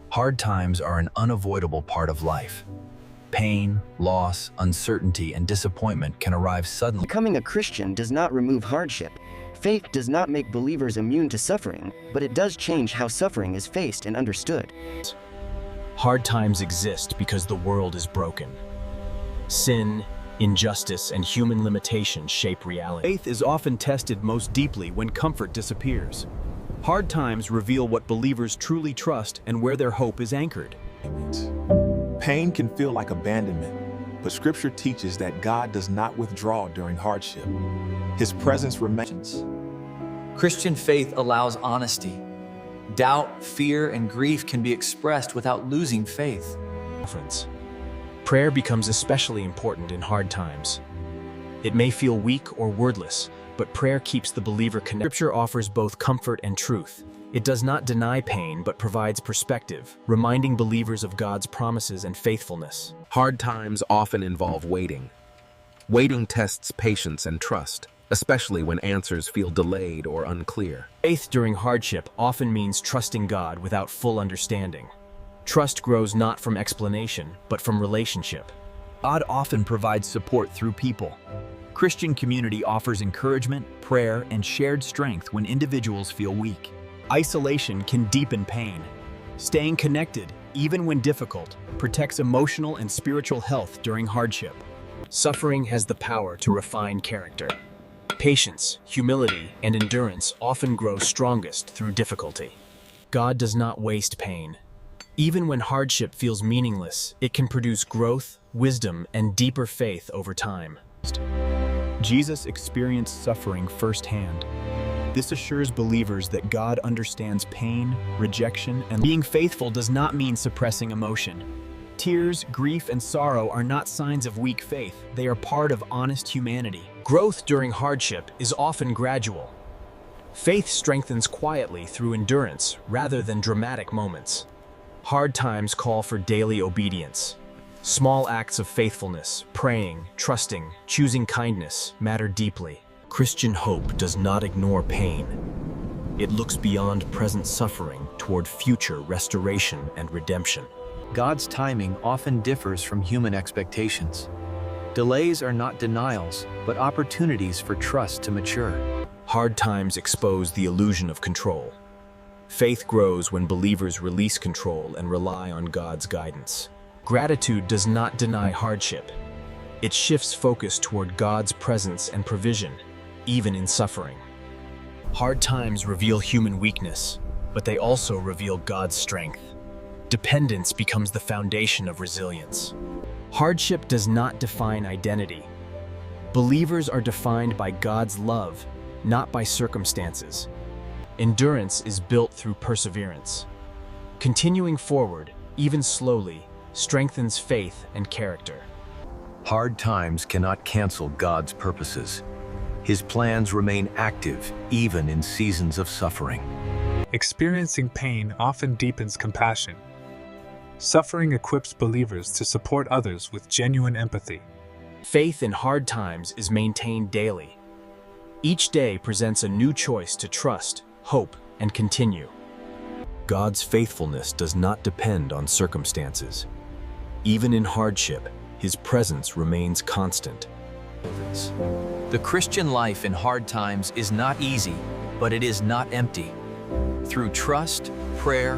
Hard times are an unavoidable part of life. Pain, loss, uncertainty, and disappointment can arrive suddenly. Becoming a Christian does not remove hardship. Faith does not make believers immune to suffering, but it does change how suffering is faced and understood. Hard times exist because the world is broken. Sin, injustice, and human limitations shape reality. Faith is often tested most deeply when comfort disappears. Hard times reveal what believers truly trust and where their hope is anchored. Pain can feel like abandonment, but Scripture teaches that God does not withdraw during hardship. His presence remains. Christian faith allows honesty. Doubt, fear, and grief can be expressed without losing faith. Prayer becomes especially important in hard times. It may feel weak or wordless, but prayer keeps the believer connected. Scripture offers both comfort and truth. It does not deny pain, but provides perspective, reminding believers of God's promises and faithfulness. Hard times often involve waiting. Waiting tests patience and trust, especially when answers feel delayed or unclear. Faith during hardship often means trusting God without full understanding. Trust grows not from explanation, but from relationship. God often provides support through people. Christian community offers encouragement, prayer, and shared strength when individuals feel weak. Isolation can deepen pain. Staying connected, even when difficult, protects emotional and spiritual health during hardship. Suffering has the power to refine character. Patience, humility, and endurance often grow strongest through difficulty. God does not waste pain. Even when hardship feels meaningless, it can produce growth, wisdom, and deeper faith over time. Jesus experienced suffering firsthand. This assures believers that God understands pain, rejection, and being faithful does not mean suppressing emotion. Tears, grief, and sorrow are not signs of weak faith. They are part of honest humanity. Growth during hardship is often gradual. Faith strengthens quietly through endurance rather than dramatic moments. Hard times call for daily obedience. Small acts of faithfulness, praying, trusting, choosing kindness matter deeply. Christian hope does not ignore pain. It looks beyond present suffering toward future restoration and redemption. God's timing often differs from human expectations. Delays are not denials, but opportunities for trust to mature. Hard times expose the illusion of control. Faith grows when believers release control and rely on God's guidance. Gratitude does not deny hardship. It shifts focus toward God's presence and provision, even in suffering. Hard times reveal human weakness, but they also reveal God's strength. Dependence becomes the foundation of resilience. Hardship does not define identity. Believers are defined by God's love, not by circumstances. Endurance is built through perseverance. Continuing forward, even slowly, strengthens faith and character. Hard times cannot cancel God's purposes. His plans remain active even in seasons of suffering. Experiencing pain often deepens compassion. Suffering equips believers to support others with genuine empathy. Faith in hard times is maintained daily. Each day presents a new choice to trust, hope, and continue. God's faithfulness does not depend on circumstances. Even in hardship, His presence remains constant. The Christian life in hard times is not easy, but it is not empty. Through trust, prayer,